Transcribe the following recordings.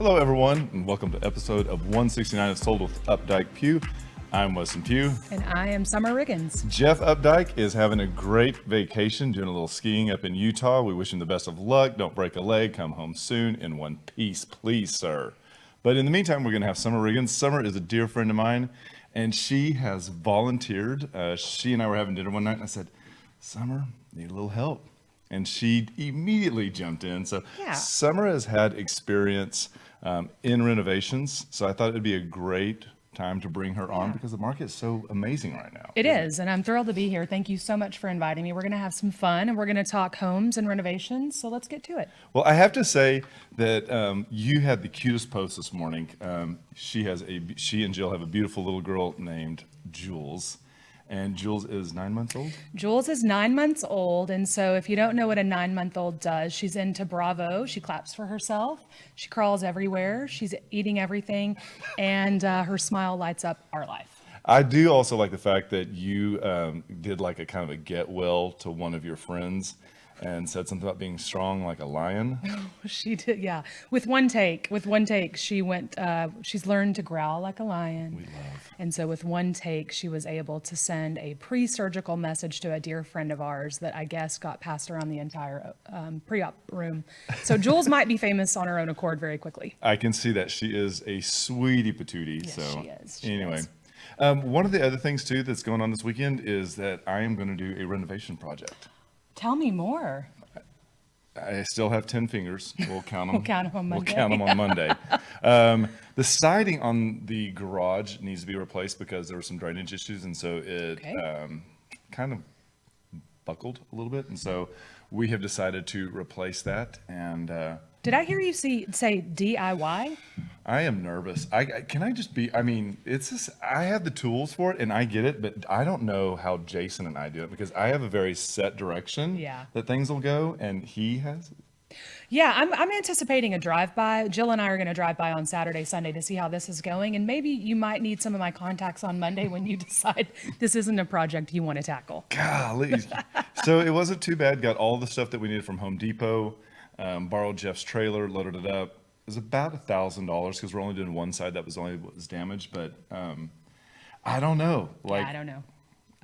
Hello, everyone, and welcome to episode of 169 of Sold with Updike Pugh. I'm Weston Pugh. And I am Summer Riggins. Jeff Updike is having a great vacation, doing a little skiing up in Utah. We wish him the best of luck. Don't break a leg. Come home soon in one piece, please, sir. But in the meantime, we're going to have Summer Riggins. Summer is a dear friend of mine, and she has volunteered. She and I were having dinner one night, and I said, Summer, need a little help. And she immediately jumped in. So Yeah. Summer has had experience in renovations, so I thought it'd be a great time to bring her on because the market is so amazing right now. It is, and I'm thrilled to be here. Thank you so much for inviting me. We're going to have some fun, and we're going to talk homes and renovations, so let's get to it. Well, I have to say that you had the cutest post this morning. She and Jill have a beautiful little girl named Jules. And Jules is 9 months old? Jules is 9 months old, and so if you don't know what a 9-month-old does, she's into Bravo. She claps for herself. She crawls everywhere. She's eating everything, and her smile lights up our life. I do also like the fact that you did like a kind of a get well to one of your friends and said something about being strong like a lion. She did, yeah. With one take, she went, she's learned to growl like a lion. We love. And so with one take, she was able to send a pre-surgical message to a dear friend of ours that I guess got passed around the entire pre-op room. So Jules might be famous on her own accord very quickly. I can see that she is a sweetie patootie. Yes, so she is. She anyway. is. One of the other things too that's going on this weekend is that I am going to do a renovation project. Tell me more. I still have 10 fingers. We'll count them. We'll count 'em on Monday. We'll count them on Monday. The siding on the garage needs to be replaced because there were some drainage issues, and so it kind of buckled a little bit. And so we have decided to replace that. And Did I hear you say DIY? I am nervous. Can I just be? I mean, it's just I have the tools for it, and I get it, but I don't know how Jason and I do it because I have a very set direction that things will go, and he has. Yeah, I'm anticipating a drive-by. Jill and I are going to drive by on Saturday, Sunday to see how this is going, and maybe you might need some of my contacts on Monday when you decide this isn't a project you want to tackle. Golly. So it wasn't too bad. Got all the stuff that we needed from Home Depot. Borrowed Jeff's trailer, loaded it up. It was about $1,000 because we're only doing one side that was only what was damaged. But I don't know. I don't know.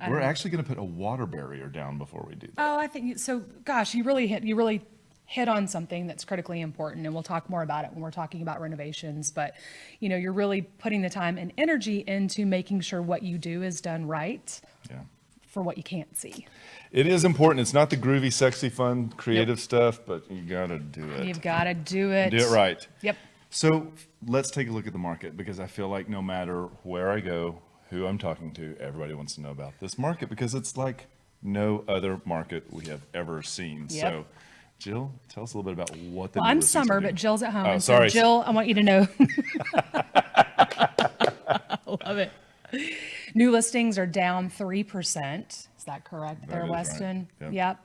We're actually going to put a water barrier down before we do that. Oh, I think so. Gosh, you really hit on something that's critically important, and we'll talk more about it when we're talking about renovations. But you know, you're really putting the time and energy into making sure what you do is done right. Yeah. For what you can't see. It is important. It's not the groovy, sexy, fun, creative stuff, but you got to do it. You've got to do it. Do it right. Yep. So let's take a look at the market because I feel like no matter where I go, who I'm talking to, everybody wants to know about this market because it's like no other market we have ever seen. Yep. So Jill, tell us a little bit about what the Well, I'm Summer, but Jill's at home. Oh, and sorry. So Jill, I want you to know. I love it. New listings are down 3%. Is that correct there, Weston? Right. Yep.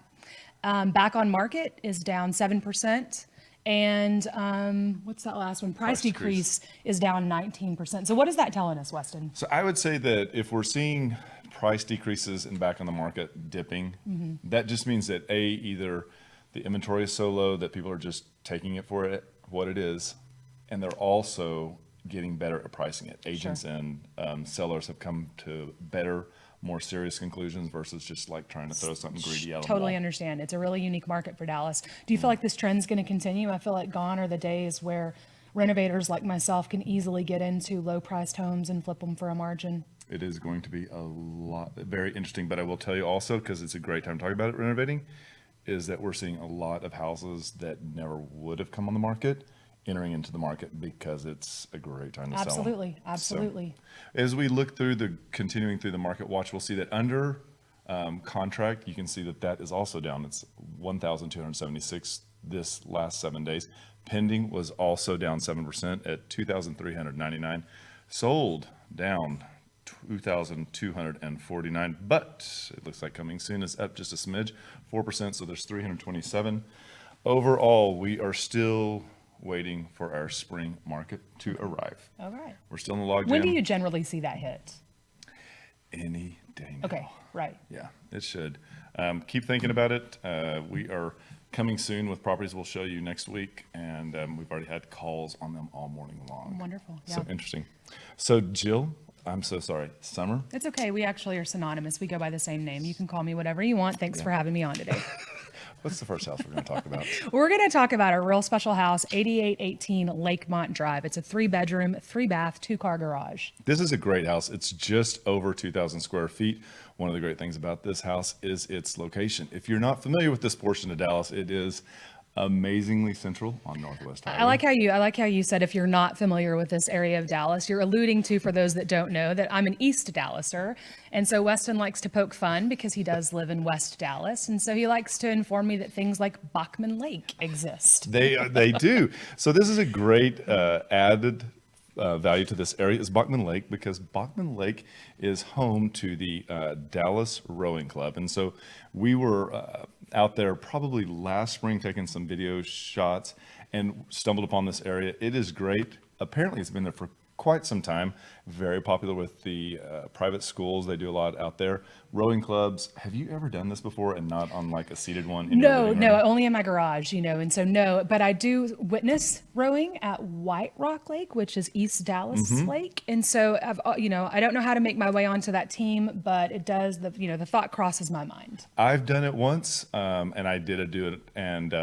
Back on market is down 7%. And what's that last one? Price decrease is down 19%. So what is that telling us, Weston? So I would say that if we're seeing price decreases and back on the market dipping, that just means that either the inventory is so low that people are just taking it for what it is, and they're also getting better at pricing it. Agents and sellers have come to better, more serious conclusions versus just like trying to throw something greedy out. Totally understand. It's a really unique market for Dallas. Do you feel like this trend's going to continue? I feel like gone are the days where renovators like myself can easily get into low-priced homes and flip them for a margin. It is going to be very interesting, but I will tell you also, because it's a great time to talk about it, renovating, is that we're seeing a lot of houses that never would have come on the market entering into the market because it's a great time to sell. Absolutely. So, as we look through continuing through the market watch, we'll see that under contract, you can see that is also down. It's 1,276 this last 7 days. Pending was also down 7% at 2,399. Sold down 2,249, but it looks like coming soon is up just a smidge, 4%. So there's 327. Overall, we are still waiting for our spring market to arrive. All right. We're still in the logjam. When do you generally see that hit? Any day now. Okay, right. Yeah, it should. Keep thinking about it. We are coming soon with properties we'll show you next week. And we've already had calls on them all morning long. Wonderful. Yeah. So interesting. So Jill, I'm so sorry. Summer? It's okay. We actually are synonymous. We go by the same name. You can call me whatever you want. Thanks for having me on today. What's the first house we're going to talk about? We're going to talk about a real special house, 8818 Lakemont Drive. It's a 3-bedroom, 3-bath, 2-car garage. This is a great house. It's just over 2,000 square feet. One of the great things about this house is its location. If you're not familiar with this portion of Dallas, it is amazingly central on Northwest Highway. I like how you said if you're not familiar with this area of Dallas, you're alluding to, for those that don't know, that I'm an East Dallaser. And so Weston likes to poke fun because he does live in West Dallas. And so he likes to inform me that things like Bachman Lake exist. They do. So this is a great added value to this area is Bachman Lake, because Bachman Lake is home to the Dallas Rowing Club. And so we were out there probably last spring taking some video shots and stumbled upon this area. It is great. Apparently it's been there for quite some time. Very popular with the private schools. They do a lot out there. Rowing clubs. Have you ever done this before and not on like a seated one? No, only in my garage, and so no, but I do witness rowing at White Rock Lake, which is East Dallas Lake. And so I don't know how to make my way onto that team, but it does, the thought crosses my mind. I've done it once, and I did do it, and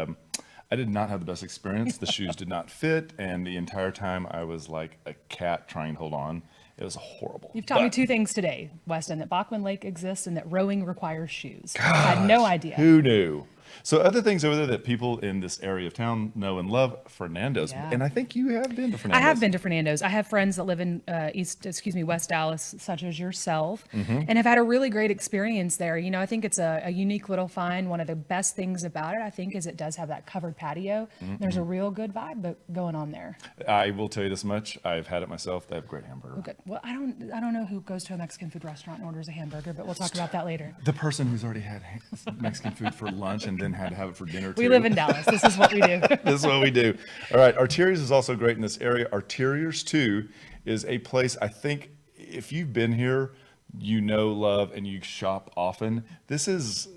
I did not have the best experience. The shoes did not fit, and the entire time I was like a cat trying to hold on. It was horrible. You've taught me two things today, Weston, that Bachman Lake exists and that rowing requires shoes. I had no idea. Who knew? So other things over there that people in this area of town know and love, Fernando's. Yeah. And I think you have been to Fernando's. I have been to Fernando's. I have friends that live in West Dallas, such as yourself, and have had a really great experience there. I think it's a unique little find. One of the best things about it, I think, is it does have that covered patio. There's a real good vibe going on there. I will tell you this much. I've had it myself. They have great hamburger. Oh, good. Well, I don't know who goes to a Mexican food restaurant and orders a hamburger, but we'll talk about that later. The person who's already had Mexican food for lunch and then had to have it for dinner too. We live in Dallas. This is what we do. This is what we do. All right. Arterios is also great in this area. Arterios too is a place, I think, if you've been here, love, and you shop often. This is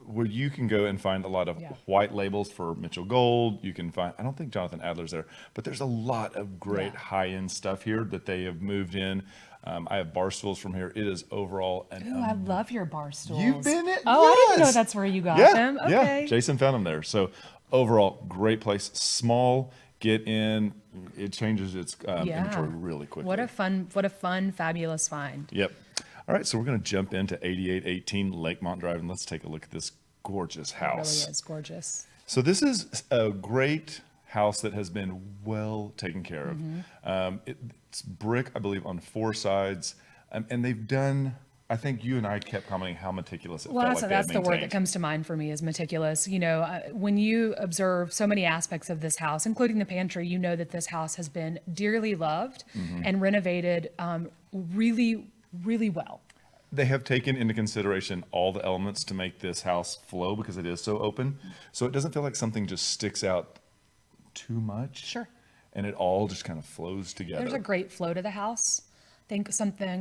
where you can go and find a lot of white labels for Mitchell Gold. You can find, I don't think Jonathan Adler's there, but there's a lot of great high-end stuff here that they have moved in. I have bar stools from here. It is overall I love your bar stools. You've been it? Oh, yes. I didn't know that's where you got them. Okay. Yeah, Jason found them there. So overall, great place. Small, get in. It changes its inventory really quickly. What a fun, fabulous find. Yep. All right, so we're going to jump into 8818 Lakemont Drive, and let's take a look at this gorgeous house. It really is gorgeous. So this is a great house that has been well taken care of. It's brick, I believe, on 4 sides, and they've done. I think you and I kept commenting how meticulous it felt like that's the word that comes to mind for me is meticulous. When you observe so many aspects of this house, including the pantry, you know that this house has been dearly loved and renovated really, really well. They have taken into consideration all the elements to make this house flow because it is so open. So it doesn't feel like something just sticks out too much. Sure. And it all just kind of flows together. There's a great flow to the house. I think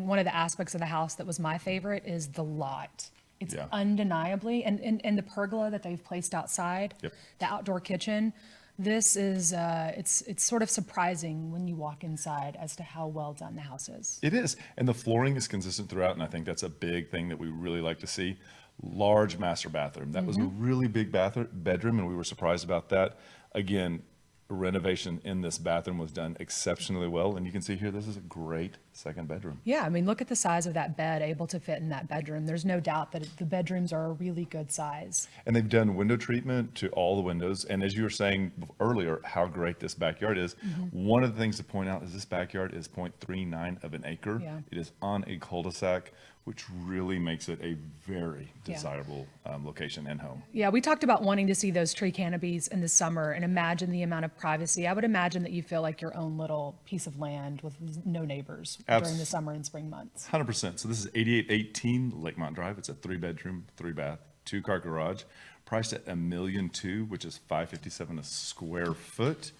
one of the aspects of the house that was my favorite is the lot. It's undeniably, and the pergola that they've placed outside, the outdoor kitchen. This is, it's sort of surprising when you walk inside as to how well done the house is. It is. And the flooring is consistent throughout. And I think that's a big thing that we really like to see. Large master bathroom. That was a really big bedroom, and we were surprised about that. Again, renovation in this bathroom was done exceptionally well. And you can see here, this is a great second bedroom. Yeah, I mean, look at the size of that bed able to fit in that bedroom. There's no doubt that the bedrooms are a really good size. And they've done window treatment to all the windows. And as you were saying earlier, how great this backyard is. One of the things to point out is this backyard is 0.39 of an acre. Yeah. It is on a cul-de-sac, which really makes it a very desirable location and home. Yeah, we talked about wanting to see those tree canopies in the summer and imagine the amount of privacy. I would imagine that you feel like your own little piece of land with no neighbors during the summer and spring months. 100%. So this is 8818 Lakemont Drive. It's a 3-bedroom, 3-bath, 2-car garage, priced at $1.2 million, which is $557 a square foot.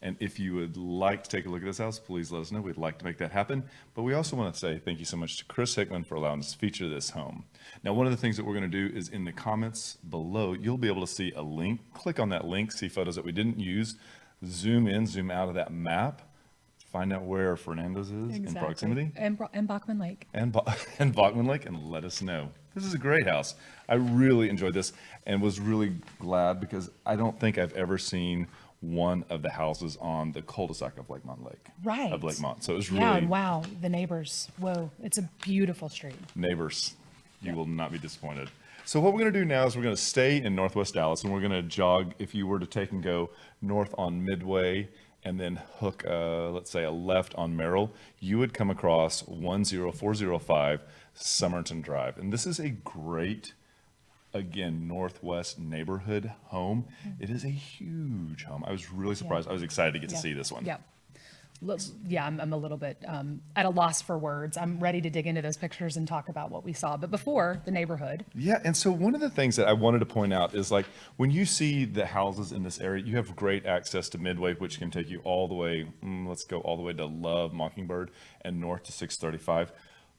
And if you would like to take a look at this house, please let us know. We'd like to make that happen. But we also want to say thank you so much to Chris Hickman for allowing us to feature this home. Now, one of the things that we're going to do is in the comments below, you'll be able to see a link. Click on that link, see photos that we didn't use, zoom in, zoom out of that map, find out where Fernandez is in proximity. And Bachman Lake. And Bachman Lake, and let us know. This is a great house. I really enjoyed this and was really glad because I don't think I've ever seen one of the houses on the cul-de-sac of Lakemont Lake. Right. Of Lakemont. So it was really... Yeah, and wow, the neighbors. Whoa, it's a beautiful street. Neighbors, you will not be disappointed. So what we're going to do now is we're going to stay in Northwest Dallas, and we're going to jog, if you were to take and go north on Midway and then hook, let's say, a left on Merrill, you would come across 10405 Somerton Drive. And this is a great, again, Northwest neighborhood home. It is a huge home. I was really surprised. I was excited to get to see this one. Yeah. Yeah, I'm a little bit at a loss for words. I'm ready to dig into those pictures and talk about what we saw. But before, the neighborhood. Yeah, and so one of the things that I wanted to point out is like when you see the houses in this area, you have great access to Midway, which can take you all the way, let's go all the way to Love, Mockingbird, and north to 635.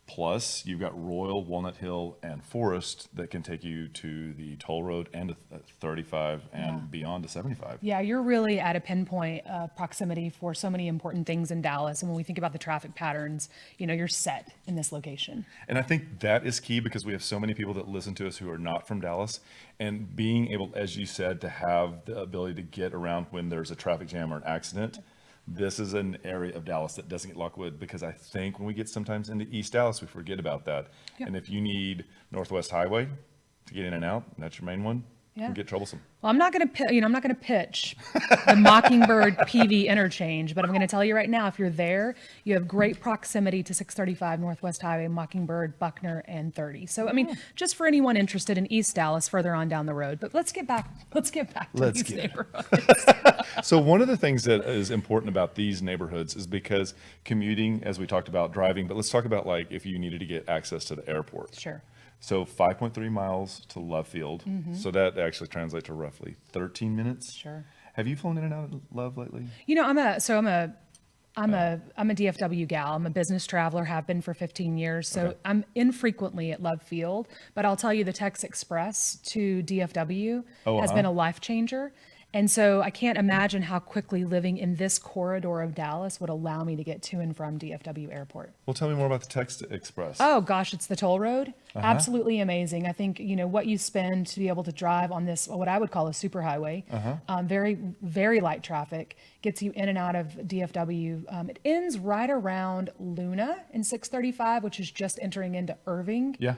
Plus, you've got Royal, Walnut Hill, and Forest that can take you to the toll road and to 35 and beyond to 75. Yeah, you're really at a pinpoint proximity for so many important things in Dallas. And when we think about the traffic patterns, you're set in this location. And I think that is key because we have so many people that listen to us who are not from Dallas. And being able, as you said, to have the ability to get around when there's a traffic jam or an accident. This is an area of Dallas that doesn't get Lockwood because I think when we get sometimes into East Dallas, we forget about that. Yep. And if you need Northwest Highway to get in and out, that's your main one, it can get troublesome. Well, I'm not going to pitch the Mockingbird PV interchange, but I'm going to tell you right now, if you're there, you have great proximity to 635 Northwest Highway, Mockingbird, Buckner, and 30. So, I mean, just for anyone interested in East Dallas, further on down the road. But let's get back to these neighborhoods. So one of the things that is important about these neighborhoods is because commuting, as we talked about driving, but let's talk about like if you needed to get access to the airport. Sure. So 5.3 miles to Love Field. So that actually translates to roughly 13 minutes. Sure. Have you flown in and out of Love lately? I'm a DFW gal. I'm a business traveler, have been for 15 years. So I'm infrequently at Love Field, but I'll tell you the Tex Express to DFW has been a life changer. And so I can't imagine how quickly living in this corridor of Dallas would allow me to get to and from DFW Airport. Well, tell me more about the Tex Express. Oh gosh, it's the toll road. Absolutely amazing. I think, what you spend to be able to drive on this, what I would call a superhighway, very, very light traffic, gets you in and out of DFW. It ends right around Luna in 635, which is just entering into Irving. Yeah.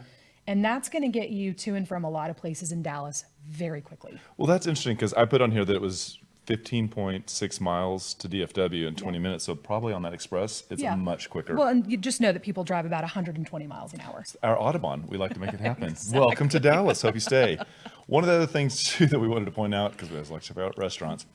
And that's going to get you to and from a lot of places in Dallas very quickly. Well, that's interesting because I put on here that it was 15.6 miles to DFW in 20 minutes. So probably on that express, it's much quicker. Well, and you just know that people drive about 120 miles an hour. Our Audubon, we like to make it happen. Welcome to Dallas. Hope you stay. One of the other things too that we wanted to point out, because we always like to talk about restaurants,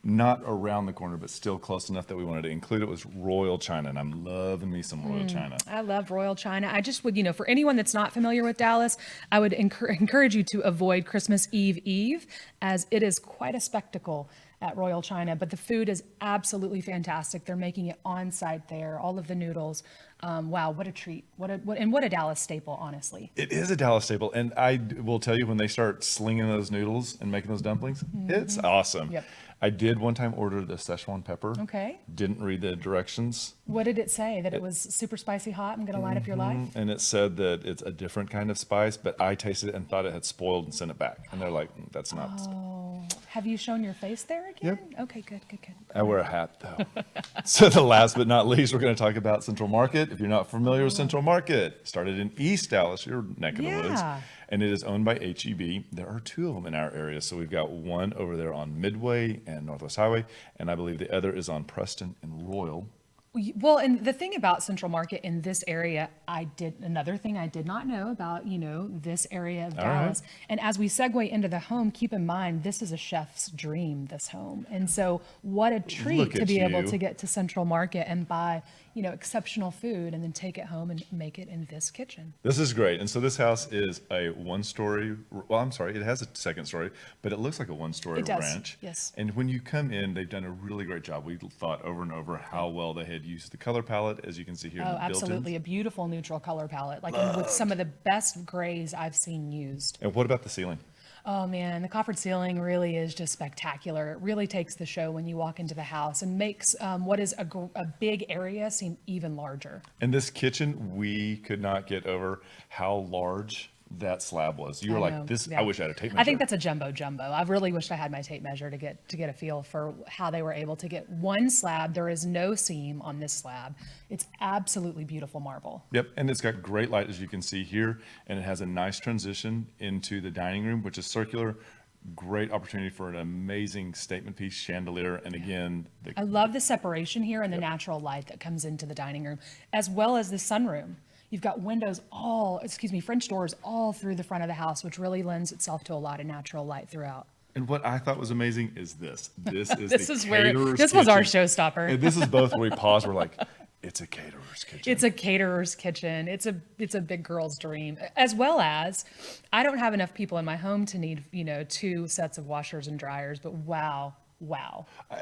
not around the corner, but still close enough that we wanted to include it, was Royal China. And I'm loving me some Royal China. I love Royal China. I just would, for anyone that's not familiar with Dallas, I would encourage you to avoid Christmas Eve, as it is quite a spectacle at Royal China. But the food is absolutely fantastic. They're making it on site there. All of the noodles. Wow, what a treat. What a Dallas staple, honestly. It is a Dallas staple. And I will tell you, when they start slinging those noodles and making those dumplings, it's awesome. Yep. I did one time order the Szechuan pepper. Okay. Didn't read the directions. What did it say? That it was super spicy hot and going to light up your life? And it said that it's a different kind of spice, but I tasted it and thought it had spoiled and sent it back. And they're like, that's not. Oh, have you shown your face there again? Yep. Okay, good. I wear a hat though. So the last but not least, we're going to talk about Central Market. If you're not familiar with Central Market, started in East Dallas, your neck of the woods. And it is owned by HEB. There are two of them in our area. So we've got one over there on Midway and Northwest Highway. And I believe the other is on Preston and Royal. Well, and the thing about Central Market in this area, another thing I did not know about, this area of All Dallas. right. And as we segue into the home, keep in mind, this is a chef's dream, this home. And so what a treat Look to at be able you. to get to Central Market and buy, exceptional food and then take it home and make it in this kitchen. This is great. And so this house is a one-story, well, I'm sorry, it has a second story, but it looks like a one-story It does, ranch. yes. And when you come in, they've done a really great job. We thought over and over how well they had used the color palette, as you can see here in Oh, the built-ins. absolutely. A beautiful neutral color palette, with some of the best grays I've seen used. And what about the ceiling? Oh man, the coffered ceiling really is just spectacular. It really takes the show when you walk into the house and makes what is a big area seem even larger. In this kitchen, we could not get over how large that slab was. You were I like, know, this, yeah. I wish I had a tape measure. I think that's a jumbo. I really wished I had my tape measure to get a feel for how they were able to get one slab. There is no seam on this slab. It's absolutely beautiful marble. Yep, and it's got great light, as you can see here, and it has a nice transition into the dining room, which is circular. Great opportunity for an amazing statement piece chandelier, and again, I love the separation here and the natural light that comes into the dining room, as well as the sunroom. You've got French doors all through the front of the house, which really lends itself to a lot of natural light throughout. and what I thought was amazing is this. This is This the is where caterer's this was our kitchen. showstopper. And this is both where we paused. We're like, it's a caterer's kitchen. It's a caterer's kitchen. It's a big girl's dream, as well as I don't have enough people in my home to need, 2 sets of washers and dryers, but wow.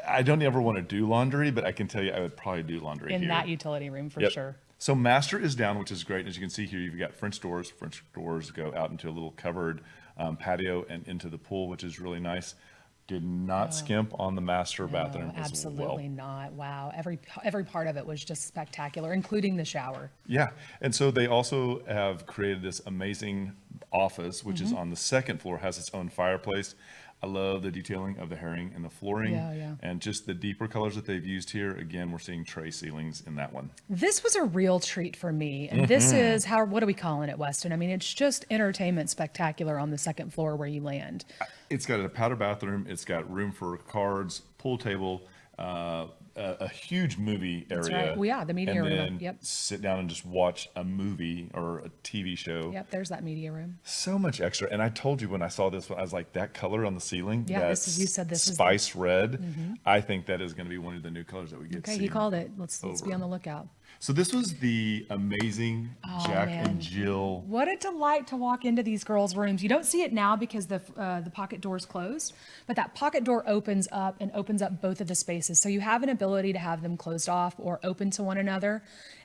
I don't ever want to do laundry, but I can tell you I would probably do laundry In here. that utility room for Yep. sure. So master is down, which is great. As you can see here, you've got French doors. French doors go out into a little covered patio and into the pool, which is really nice. Did not skimp on the master bathroom No, as absolutely well. not. Wow. Every part of it was just spectacular, including the shower. Yeah, and so they also have created this amazing office, which Mm-hmm. is on the second floor, has its own fireplace. I love the detailing of the herring and the flooring, Yeah. and just the deeper colors that they've used here. Again, we're seeing tray ceilings in that one. This was a real treat for me. And this is what are we calling it, Weston? I mean, it's just entertainment spectacular on the second floor where you land. It's got a powder bathroom. It's got room for cards, pool table, a huge movie area. That's right. Well, yeah, the media and room. then Yep. sit down and just watch a movie or a TV show. Yep, there's that media room. So much extra. And I told you when I saw this one, I was like, that color on the ceiling, Yeah, that you said this is spice red, I think that is going to be one of the new colors that we get to Okay, see. he called it. Let's be over. on the lookout. So this was the amazing Jack man. and Jill. What a delight to walk into these girls' rooms. You don't see it now because the pocket door's closed, but that pocket door opens up both of the spaces. So you have an ability to have them closed off or open to one another.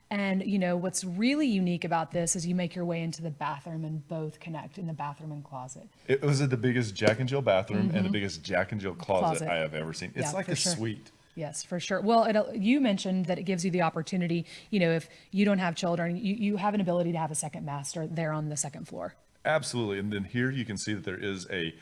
And what's really unique about this is you make your way into the bathroom and both connect in the bathroom and closet. It was the biggest Jack and Jill bathroom and the biggest Jack and Jill closet Closet. I have ever seen. It's Yeah, like for a sure. suite. Yes, for sure. Well, you mentioned that it gives you the opportunity, if you don't have children, you have an ability to have a second master there on the second floor. Absolutely. And then here you can see that there is a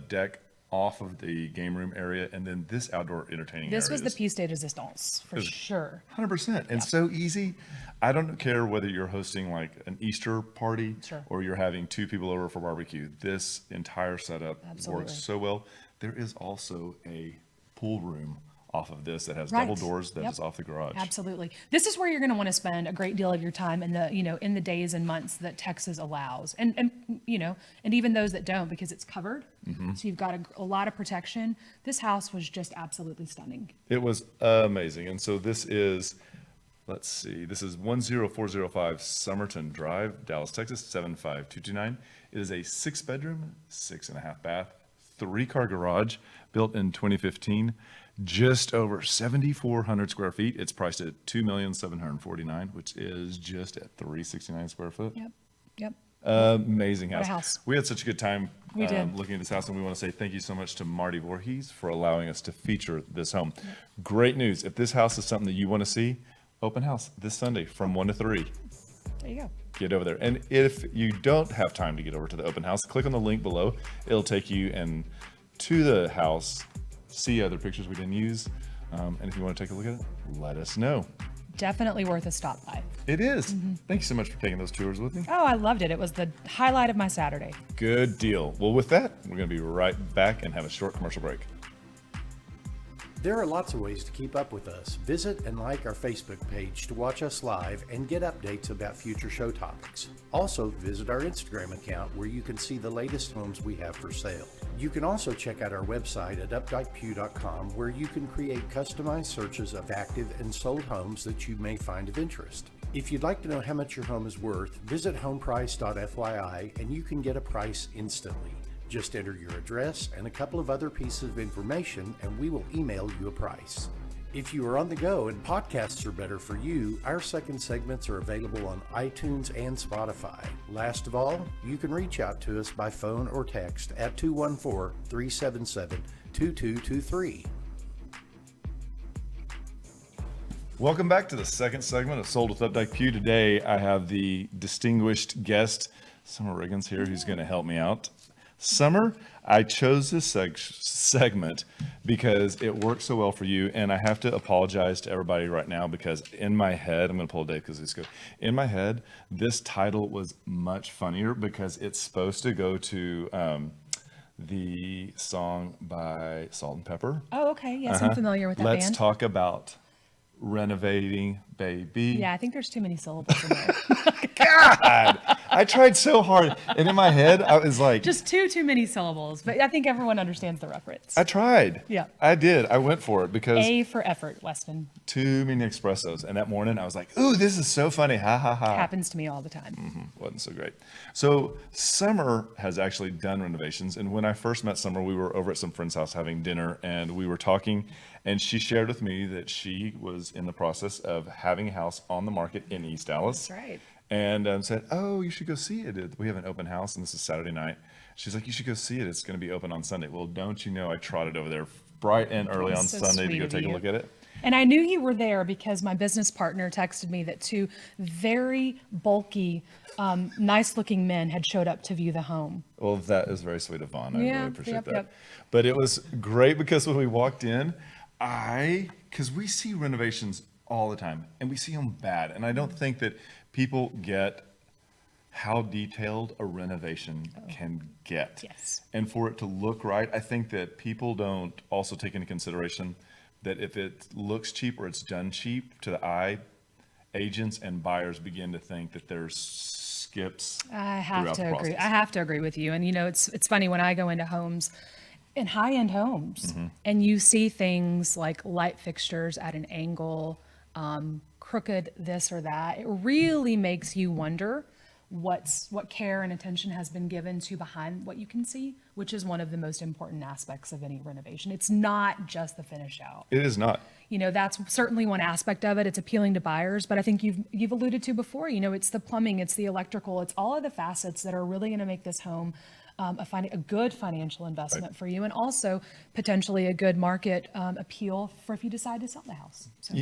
deck off of the game room area, and then this outdoor entertaining area. This was the piece de resistance, for sure. 100%. And so easy. I don't care whether you're hosting like an Easter party Sure. or you're having 2 people over for barbecue. This entire setup Absolutely. works so well. There is also a pool room off of this that has Right. double doors that Yep. is off the garage. Absolutely. This is where you're going to want to spend a great deal of your time in the, in the days and months that Texas allows. And even those that don't, because it's covered. So you've got a lot of protection. This house was just absolutely stunning. It was amazing. And so this is, let's see, this is 10405 Somerton Drive, Dallas, Texas, 75229. It is a 6-bedroom, 6.5 bath, 3-car garage built in 2015, just over 7,400 square feet. It's priced at $2,749,000, which is just at $369 square foot. Yep. Amazing house. What a house. We had such a good time We did. looking at this house, and we want to say thank you so much to Marty Voorhees for allowing us to feature this home. Great news. If this house is something that you want to see, open house this Sunday from 1 to 3. There you go. Get over there. And if you don't have time to get over to the open house, click on the link below. It'll take you to the house, see other pictures we didn't use. And if you want to take a look at it, let us know. Definitely worth a stop by. It is. Thank you so much for taking those tours with me. Oh, I loved it. It was the highlight of my Saturday. Good deal. Well, with that, we're going to be right back and have a short commercial break. There are lots of ways to keep up with us. Visit and like our Facebook page to watch us live and get updates about future show topics. Also, visit our Instagram account where you can see the latest homes we have for sale. You can also check out our website at updikepugh.com where you can create customized searches of active and sold homes that you may find of interest. If you'd like to know how much your home is worth, visit homeprice.fyi and you can get a price instantly. Just enter your address and a couple of other pieces of information and we will email you a price. If you are on the go and podcasts are better for you, our second segments are available on iTunes and Spotify. Last of all, you can reach out to us by phone or text at 214-377-2223. Welcome back to the second segment of Sold with Updike Pugh. Today, I have the distinguished guest, Summer Riggins here, who's going to help me out. Summer, I chose this segment because it works so well for you, and I have to apologize to everybody right now because in my head, I'm going to pull a Dave because it's good. In my head, this title was much funnier because it's supposed to go to the song by Salt and Pepper. Oh, okay. Yes, I'm familiar with that Let's band. talk about renovating, baby. Yeah, I think there's too many syllables in there. God, I tried so hard, and in my head, I was like, Just too many syllables, but I think everyone understands the reference. I tried. Yeah. I did. I went for it because A for effort, Weston. too many espressos. And that morning, I was like, ooh, this is so funny. Ha, ha, ha. Happens to me all the time. Wasn't so great. So Summer has actually done renovations. And when I first met Summer, we were over at some friend's house having dinner, and we were talking, and she shared with me that she was in the process of having a house on the market in East Dallas. That's right. And said, oh, you should go see it. We have an open house, and this is Saturday night. She's like, you should go see it. It's going to be open on Sunday. Well, don't you know I trotted over there bright and early on That's so Sunday to sweet go of take a you. look at it. And I knew you were there because my business partner texted me that two very bulky, nice-looking men had showed up to view the home. Well, that is very sweet of Vaughn. I Yeah, really appreciate yep, that. yep. But it was great because when we walked in, because we see renovations all the time, and we see them bad. And I don't think that people get how detailed a renovation can get. Yes. And for it to look right, I think that people don't also take into consideration that if it looks cheap or it's done cheap to the eye, agents and buyers begin to think that there's skips. I have throughout to the agree. process. I have to agree with you. And it's funny when I go into homes, in high-end homes, and you see things like light fixtures at an angle, crooked this or that. It really makes you wonder what care and attention has been given to behind what you can see, which is one of the most important aspects of any renovation. It's not just the finish out. It is not. That's certainly one aspect of it. It's appealing to buyers, but I think you've alluded to before, it's the plumbing, it's the electrical, it's all of the facets that are really going to make this home a good financial investment for you, and also potentially a good market appeal for if you decide to sell the house. So.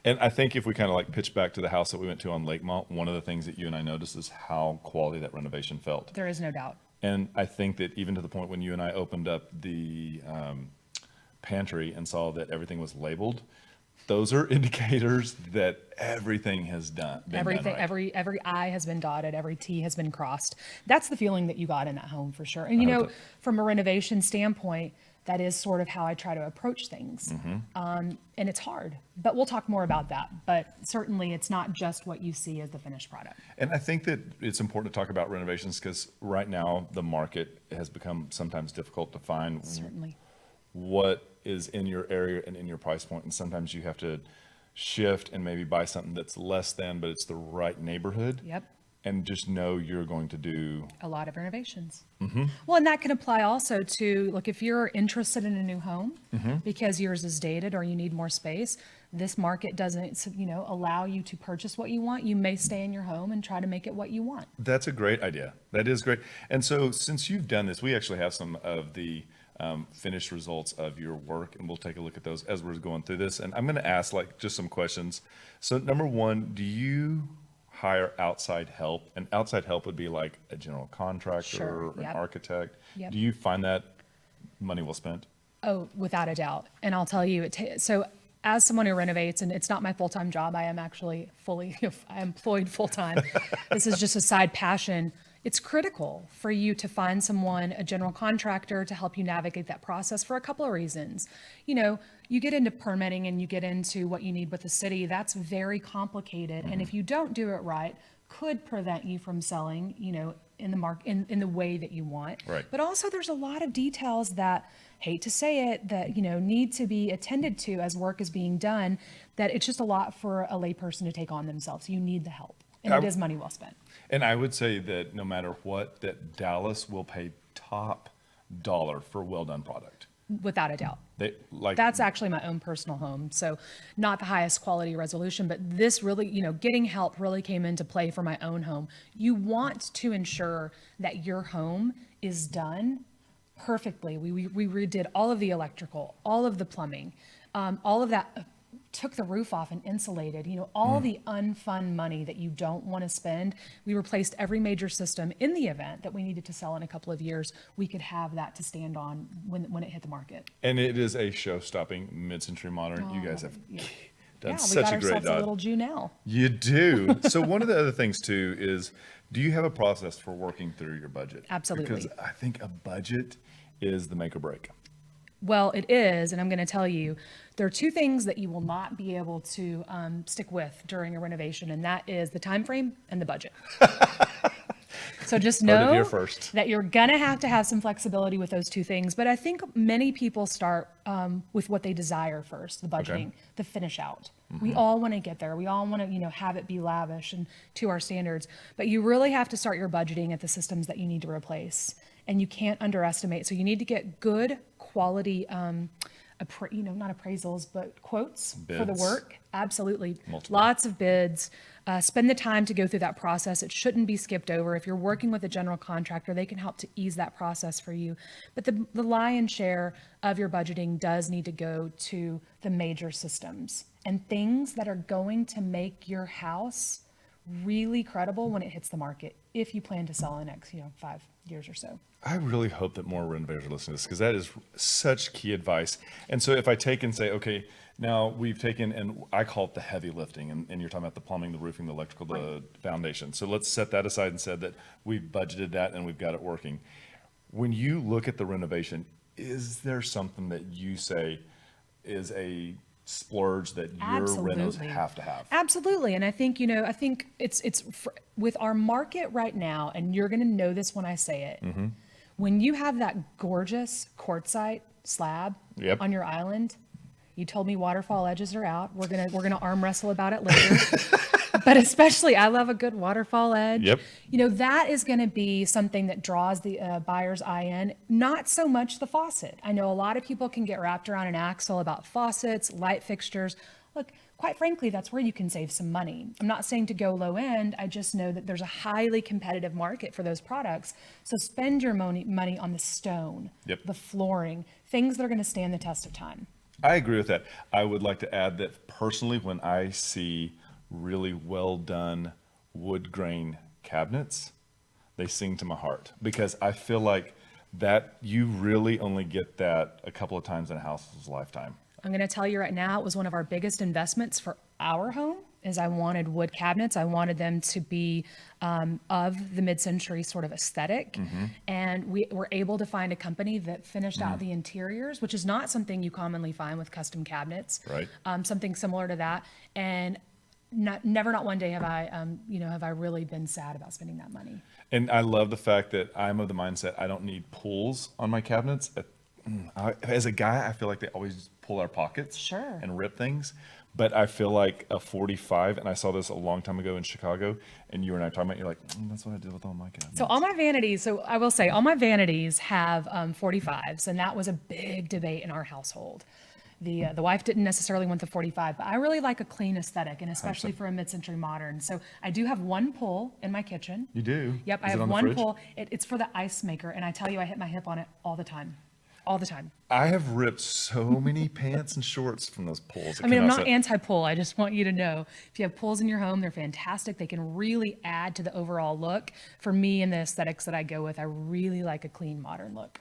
And I think if we kind of like pitch back to the house that we went to on Lakemont, one of the things that you and I noticed is how quality that renovation felt. There is no doubt. And I think that even to the point when you and I opened up the pantry and saw that everything was labeled, those are indicators that everything has been Everything, done right. every I has been dotted, every T has been crossed. That's the feeling that you got in that home for sure. And from a renovation standpoint, that is sort of how I try to approach things. And it's hard, but we'll talk more about that. But certainly it's not just what you see as the finished product. And I think that it's important to talk about renovations because right now the market has become sometimes difficult to find Certainly. what is in your area and in your price point. And sometimes you have to shift and maybe buy something that's less than, but it's the right neighborhood. Yep. And just know you're going to do A lot of renovations. Well, and that can apply also to, look, if you're interested in a new home because yours is dated or you need more space, this market doesn't, allow you to purchase what you want. You may stay in your home and try to make it what you want. That's a great idea. That is great. And so since you've done this, we actually have some of the finished results of your work, and we'll take a look at those as we're going through this. And I'm going to ask just some questions. So number one, do you hire outside help? And outside help would be like a general contractor Sure, or an yep. architect. Yep. Do you find that money well spent? Oh, without a doubt. And I'll tell you, so as someone who renovates, and it's not my full-time job, I am actually I'm employed full-time. This is just a side passion. it's critical for you to find someone, a general contractor, to help you navigate that process for a couple of reasons. You know, you get into permitting and you get into what you need with the city, that's very complicated. And if you don't do it right, could prevent you from selling, you know, in the in the way that you want. Right. But also there's a lot of details that, hate to say it, that, you know, need to be attended to as work is being done, that it's just a lot for a layperson to take on themselves. You need the help. And it is money well spent. And I would say that no matter what, that Dallas will pay top dollar for a well-done product. Without a doubt. That's actually my own personal home. So not the highest quality resolution, but this really, you know, getting help really came into play for my own home. You want to ensure that your home is done perfectly. We redid all of the electrical, all of the plumbing, all of that, took the roof off and insulated, you know, all the unfun money that you don't want to spend. We replaced every major system in the event that we needed to sell in a couple of years. We could have that to stand on when it hit the market. And it is a show-stopping mid-century modern. You guys have done We such got a great ourselves a job. little Jew now. You do. So one of the other things too is, do you have a process for working through your budget? Absolutely. Because I think a budget is the make or break. Well, it is, and I'm going to tell you, there are two things that you will not be able to stick with during a renovation, and that is the time frame and the budget. So just Heard it know here first. that you're going to have some flexibility with those two things. But I think many people start with what they desire first, the budgeting, the finish out. We all want to get there. We all want to, you know, have it be lavish and to our standards. But you really have to start your budgeting at the systems that you need to replace. And you can't underestimate. So you need to get good quality, you know, not appraisals, but quotes for the Bids. work. Absolutely. Multiple. Lots of bids. Spend the time to go through that process. It shouldn't be skipped over. If you're working with a general contractor, they can help to ease that process for you. But the lion's share of your budgeting does need to go to the major systems and things that are going to make your house really credible when it hits the market, if you plan to sell in the next, you know, 5 years or so. I really hope that more renovators are listening to this, because that is such key advice. And so if I take and say, okay, now we've taken, and I call it the heavy lifting, and you're talking about the plumbing, the roofing, the electrical, the foundation. So let's set that aside and said that we've budgeted that and we've got it working. When you look at the renovation, is there something that you say is a splurge that your renos have to have? Absolutely. And I think, you know, it's with our market right now, and you're going to know this when I say it. When you have that gorgeous quartzite slab on your island, you told me waterfall edges are out. We're gonna arm wrestle about it later. But especially, I love a good waterfall edge. Yep. You know, that is going to be something that draws the buyer's eye in, not so much the faucet. I know a lot of people can get wrapped around an axle about faucets, light fixtures. Look, quite frankly, that's where you can save some money. I'm not saying to go low end. I just know that there's a highly competitive market for those products. So spend your money on the stone, the flooring, things that are going to stand the test of time. I agree with that. I would like to add that personally, when I see really well done wood grain cabinets, they sing to my heart, because I feel like that you really only get that a couple of times in a house's lifetime. I'm going to tell you right now, it was one of our biggest investments for our home. Is I wanted wood cabinets. I wanted them to be of the mid-century sort of aesthetic. And we were able to find a company that finished out the interiors, which is not something you commonly find with custom cabinets. Right. Something similar to that. And never not one day have I really been sad about spending that money. And I love the fact that I'm of the mindset I don't need pulls on my cabinets. As a guy, I feel like they always pull our pockets and rip things. But I feel like a 45, and I saw this a long time ago in Chicago, and you and I talking about, you're like, that's what I did with all my cabinets. So all my vanities, I will say, all my vanities have 45s, and that was a big debate in our household. The wife didn't necessarily want the 45, but I really like a clean aesthetic, and especially for a mid-century modern. So I do have one pull in my kitchen. You do? Yep, I have one pull. It's for the ice maker, and I tell you, I hit my hip on it all the time. All the time. I have ripped so many pants and shorts from those pulls. I mean, I'm not anti-pull. I just want you to know, if you have pulls in your home, they're fantastic. They can really add to the overall look. For me and the aesthetics that I go with, I really like a clean, modern look.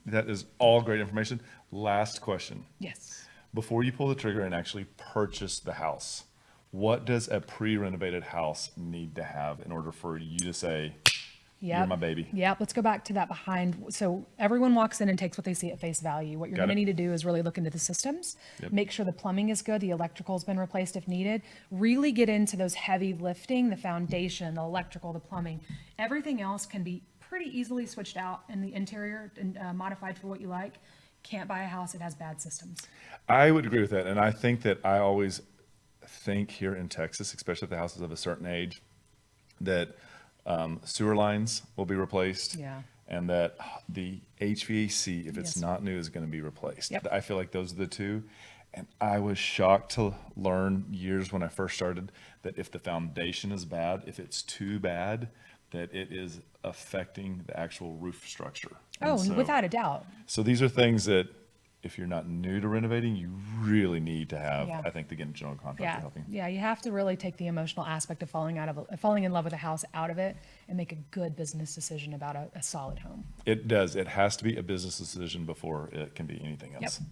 That is all great information. Last question. Yes. Before you pull the trigger and actually purchase the house, what does a pre-renovated house need to have in order for you to say, Yep. You're my baby. Yep. Let's go back to that behind. So everyone walks in and takes what they see at face value. What you're Got going to it. need to do is really look into the systems, Yep. make sure the plumbing is good, the electrical's been replaced if needed, really get into those heavy lifting, the foundation, the electrical, the plumbing. Everything else can be pretty easily switched out in the interior and modified for what you like. Can't buy a house that has bad systems. I would agree with that. And I think that I always think here in Texas, especially if the house is of a certain age, that sewer lines will be replaced. Yeah. And that the HVAC, if it's Yes. not new, is going to be replaced. Yep. I feel like those are the two. And I was shocked to learn years when I first started that if the foundation is bad, if it's too bad, that it is affecting the actual roof structure. And Oh, so- without a doubt. So these are things that if you're not new to renovating, you really need to have, Yeah. I think, to get a general contractor Yeah, helping. yeah, you have to really take the emotional aspect of falling in love with a house out of it and make a good business decision about a solid home. It does. It has to be a business decision before it can be anything else. Yep.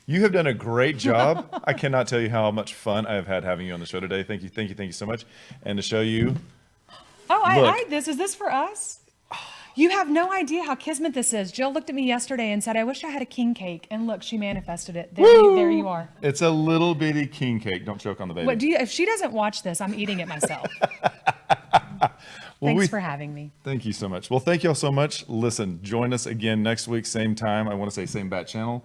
You have done a great job. I cannot tell you how much fun I have had having you on the show today. Thank you so much. And to show you, Oh, I Look. eyed this. Is this for us? You have no idea how kismet this is. Jill looked at me yesterday and said, I wish I had a king cake. And look, she manifested it. There you are. it's a little bitty king cake. Don't choke on the baby. What if she doesn't watch this, I'm eating it myself. Well, Thanks for having me. Thank you so much. Well, thank you all so much. Listen, join us again next week, same time. I want to say same bat channel.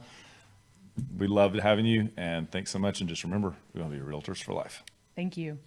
We loved having you, and thanks so much. And just remember, we're going to be realtors for life. Thank you.